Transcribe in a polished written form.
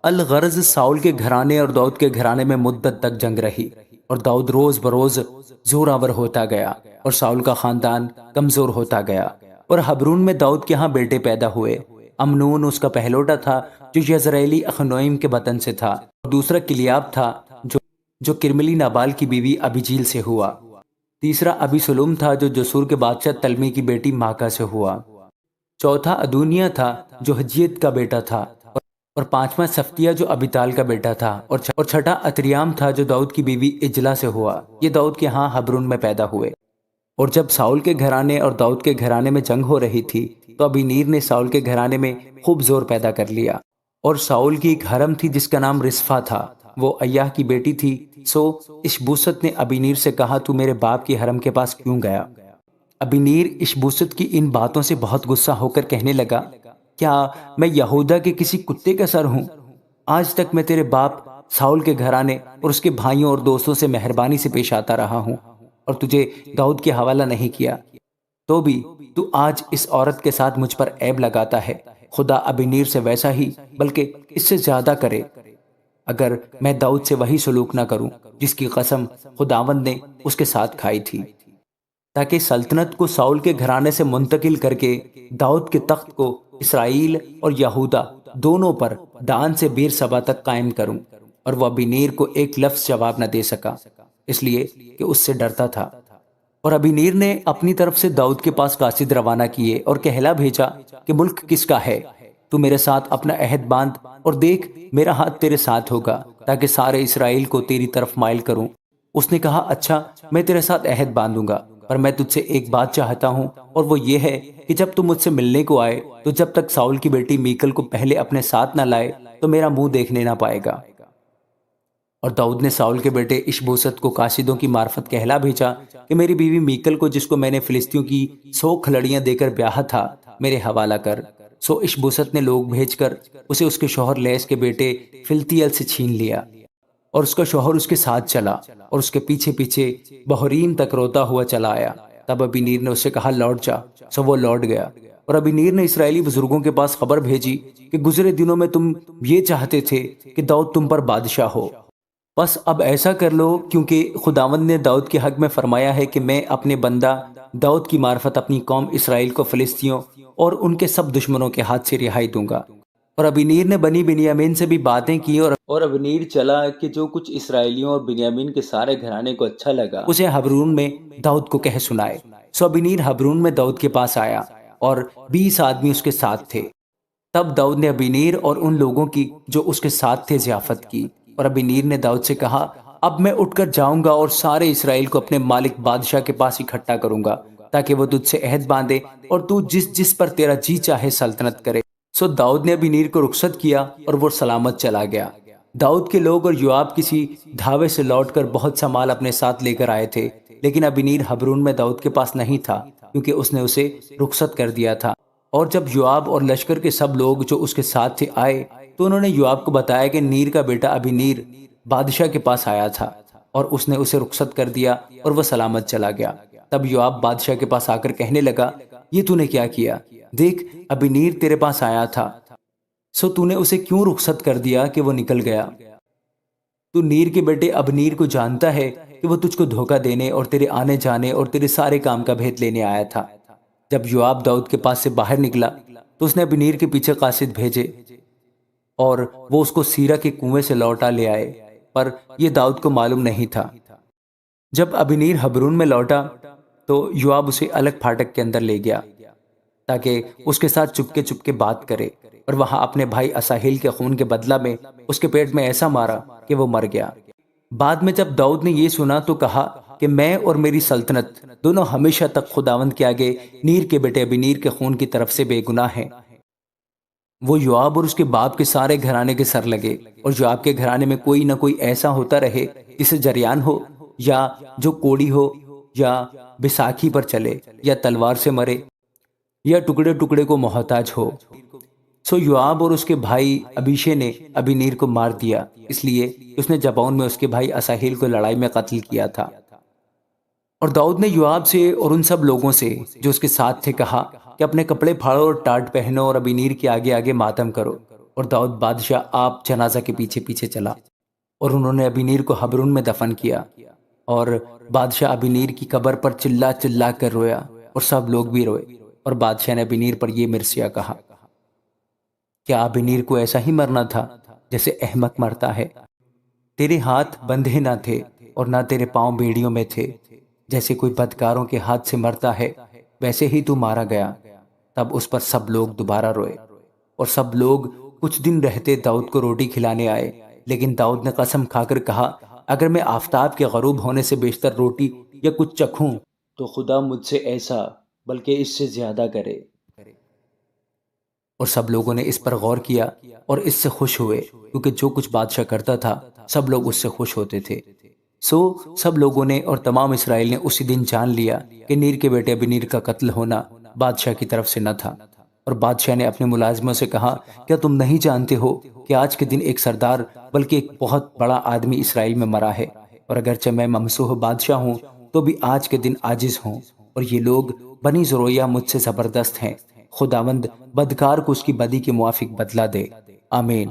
الغرض ساؤل کے گھرانے اور داؤد کے گھرانے میں مدت تک جنگ رہی، اور داؤد روز بروز زوراور ہوتا گیا اور ساؤل کا خاندان کمزور ہوتا گیا۔ اور حبرون میں داؤد کے ہاں بیٹے پیدا ہوئے۔ امنون اس کا پہلوٹا تھا جو یزرعیلی اخنوئیم کے وطن سے تھا، اور دوسرا کلیاب تھا جو کرملی نابال کی بیوی ابیجیل سے ہوا۔ تیسرا ابی سلوم تھا جو جسور کے بادشاہ تلمی کی بیٹی ماکا سے ہوا۔ چوتھا ادونیہ تھا جو حجیت کا بیٹا تھا، اور پانچواں سفتیہ جو ابیتال کا بیٹا تھا، اور چھٹا اتریام تھا جو داؤد کی بیوی اجلا سے ہوا۔ یہ داؤد کے ہاں حبرون میں پیدا ہوئے۔ اور جب ساؤل کے گھرانے اور داؤد کے گھرانے میں جنگ ہو رہی تھی تو ابینیر نے ساؤل کے گھرانے میں خوب زور پیدا کر لیا۔ اور ساؤل کی ایک حرم تھی جس کا نام رسفا تھا، وہ ایاہ کی بیٹی تھی۔ سو اشبوست نے ابینیر سے کہا، تو میرے باپ کی حرم کے پاس کیوں گیا؟ ابینیر اشبوست کی ان باتوں سے بہت غصہ ہو کر کہنے لگا، کیا میں یہودا کے کسی کتے کا سر ہوں؟ آج تک میں تیرے باپ ساؤل کے گھرانے اور اس کے بھائیوں اور دوستوں سے مہربانی سے پیش آتا رہا ہوں اور تجھے داؤد کے حوالہ نہیں کیا، تو بھی تو آج اس عورت کے ساتھ مجھ پر عیب لگاتا ہے۔ خدا ابینیر سے ویسا ہی بلکہ اس سے زیادہ کرے اگر میں داؤد سے وہی سلوک نہ کروں جس کی قسم خداوند نے اس کے ساتھ کھائی تھی، تاکہ سلطنت کو ساؤل کے گھرانے سے منتقل کر کے داؤد کے تخت کو اسرائیل اور یہودا دونوں پر دان سے بیر سبا تک قائم کروں۔ اور وہ ابینیر کو ایک لفظ جواب نہ دے سکا، اس لیے کہ اس سے ڈرتا تھا۔ اور ابینیر نے اپنی طرف سے داؤد کے پاس قاصد روانہ کیے اور کہلا بھیجا کہ ملک کس کا ہے؟ تو میرے ساتھ اپنا عہد باندھ اور دیکھ میرا ہاتھ تیرے ساتھ ہوگا تاکہ سارے اسرائیل کو تیری طرف مائل کروں۔ اس نے کہا، اچھا میں تیرے ساتھ عہد باندھوں گا، پر میں تجھ سے ایک بات چاہتا ہوں، اور وہ یہ ہے کہ جب تم مجھ سے ملنے کو آئے تو جب تک ساؤل کی بیٹی میکل کو پہلے اپنے ساتھ نہ لائے تو میرا منہ دیکھنے نہ پائے گا۔ اور داؤد نے ساؤل کے بیٹے اشبوست کو قاصدوں کی معرفت کہلا بھیجا کہ میری بیوی میکل کو، جس کو میں نے فلسطینیوں کی 100 کھلڑیاں دے کر بیاہا تھا، میرے حوالہ کر۔ سو اشبوست نے لوگ بھیج کر اسے اس کے شوہر لیس کے بیٹے فلتیل سے چھین لیا، اور اس کا شوہر اس کے ساتھ چلا اور اس کے پیچھے پیچھے بحرین تک روتا ہوا چلا آیا۔ تب ابینیر نے اس سے کہا، لوٹ جا۔ سو وہ لوٹ گیا۔ اور ابینیر نے اسرائیلی بزرگوں کے پاس خبر بھیجی کہ گزرے دنوں میں تم یہ چاہتے تھے کہ داؤد تم پر بادشاہ ہو، بس اب ایسا کر لو، کیونکہ خداوند نے داؤد کے حق میں فرمایا ہے کہ میں اپنے بندہ داؤد کی معرفت اپنی قوم اسرائیل کو فلسطینیوں اور ان کے سب دشمنوں کے ہاتھ سے رہائی دوں گا۔ اور ابینیر نے بنی بنیامین سے بھی باتیں کی، اور ابینیر چلا کہ جو کچھ اسرائیلیوں اور بنیامین کے سارے گھرانے کو اچھا لگا اسے حبرون میں داؤد کو کہہ سنائے۔ سو ابینیر حبرون میں داؤد کے پاس آیا اور 20 آدمی اس کے ساتھ تھے۔ تب داؤد نے ابینیر اور ان لوگوں کی جو اس کے ساتھ تھے ضیافت کی، اور ابینیر نے داؤد سے کہا، اب میں اٹھ کر جاؤں گا اور سارے اسرائیل کو اپنے مالک بادشاہ کے پاس اکٹھا کروں گا تاکہ وہ تجھ سے عہد باندھے اور تو جس جس پر تیرا جی چاہے سلطنت کرے۔ سو داؤد نے ابینیر کو رخصت کیا اور وہ سلامت چلا گیا۔ داؤد کے لوگ اور یوآب کسی دھاوے سے لوٹ کر بہت سا مال اپنے ساتھ لے کر آئے تھے، لیکن ابینیر حبرون میں داؤد کے پاس نہیں تھا کیونکہ اس نے اسے رخصت کر دیا تھا۔ اور جب یوآب اور لشکر کے سب لوگ جو اس کے ساتھ تھے آئے تو انہوں نے یوآب کو بتایا کہ نیر کا بیٹا ابینیر بادشاہ کے پاس آیا تھا، اور اس نے اسے رخصت کر دیا اور وہ سلامت چلا گیا۔ تب یوآب بادشاہ کے پاس آ کر کہنے لگا، یہ تو نے کیا کیا؟ دیکھ ابینیر تیرے پاس آیا تھا، سو تو نے اسے کیوں رخصت کر دیا کہ وہ نکل گیا؟ تو نیر کے بیٹے ابنیر کو جانتا ہے کہ وہ تجھ کو دھوکہ دینے اور تیرے آنے جانے اور تیرے سارے کام کا بھید لینے آیا تھا۔ جب یوآب داؤد کے پاس سے باہر نکلا تو اس نے ابنیر کے پیچھے قاصد بھیجے اور وہ اس کو سیرا کے کنویں سے لوٹا لے آئے، پر یہ داؤد کو معلوم نہیں تھا۔ جب ابنیر حبرون میں لوٹا تو یوآب اسے الگ پھاٹک کے اندر لے گیا تاکہ اس کے ساتھ چپکے چپکے بات کرے، اور وہاں اپنے بھائی اساہیل کے خون کے بدلہ میں اس کے پیٹ میں ایسا مارا کہ وہ مر گیا۔ بعد میں جب داؤد نے یہ سنا تو کہا کہ میں اور میری سلطنت دونوں ہمیشہ تک خداوند کے آگے نیر کے بیٹے ابنیر کے خون کی طرف سے بے گناہ ہیں۔ وہ یوآب اور اس کے باپ کے سارے گھرانے کے سر لگے، اور یوآب کے گھرانے میں کوئی نہ کوئی ایسا ہوتا رہے جسے جریان ہو، یا جو کوڑی ہو، یا بیساکھی پر چلے، یا تلوار سے مرے، یا ٹکڑے ٹکڑے کو محتاج ہو۔ سو یوآب اور اس کے بھائی ابیشے نے ابنیر کو مار دیا، اس لیے اس نے جبعون میں اس کے بھائی اساہیل کو لڑائی میں قتل کیا تھا۔ اور داؤد نے یوآب سے اور ان سب لوگوں سے جو اس کے ساتھ تھے کہا کہ اپنے کپڑے پھاڑو اور ٹاٹ پہنو اور ابنیر کے آگے آگے ماتم کرو۔ اور داؤد بادشاہ آپ جنازہ کے پیچھے پیچھے چلا، اور انہوں نے ابینیر کو حبرون میں دفن کیا، اور بادشاہ ابینیر کی قبر پر چلا چلا کر رویا، اور سب لوگ بھی روئے، اور بادشاہ نے ابینیر پر یہ مرثیہ کہا، کیا ابینیر کو ایسا ہی مرنا تھا جیسے احمق مرتا ہے؟ تیرے ہاتھ بندھے نہ تھے اور نہ تیرے پاؤں بیڑیوں میں تھے، جیسے کوئی بدکاروں کے ہاتھ سے مرتا ہے ویسے ہی تو مارا گیا۔ تب اس پر سب لوگ دوبارہ روئے، اور سب لوگ کچھ دن رہتے داؤد کو روٹی کھلانے آئے، لیکن داؤد نے قسم کھا کر کہا، اگر میں آفتاب کے غروب ہونے سے بیشتر روٹی یا کچھ چکھوں تو خدا مجھ سے ایسا بلکہ اس سے زیادہ کرے۔ اور سب لوگوں نے اس پر غور کیا اور اس سے خوش ہوئے، کیونکہ جو کچھ بادشاہ کرتا تھا سب لوگ اس سے خوش ہوتے تھے۔ سو سب لوگوں نے اور تمام اسرائیل نے اسی دن جان لیا کہ نیر کے بیٹے ابنیر کا قتل ہونا بادشاہ کی طرف سے نہ تھا۔ اور بادشاہ نے اپنے ملازموں سے کہا، کیا تم نہیں جانتے ہو کہ آج کے دن ایک سردار بلکہ ایک بہت بڑا آدمی اسرائیل میں مرا ہے؟ اور اگرچہ میں ممسوح بادشاہ ہوں تو بھی آج کے دن عاجز ہوں، اور یہ لوگ بنی زرویہ مجھ سے زبردست ہیں۔ خداوند بدکار کو اس کی بدی کے موافق بدلہ دے، آمین۔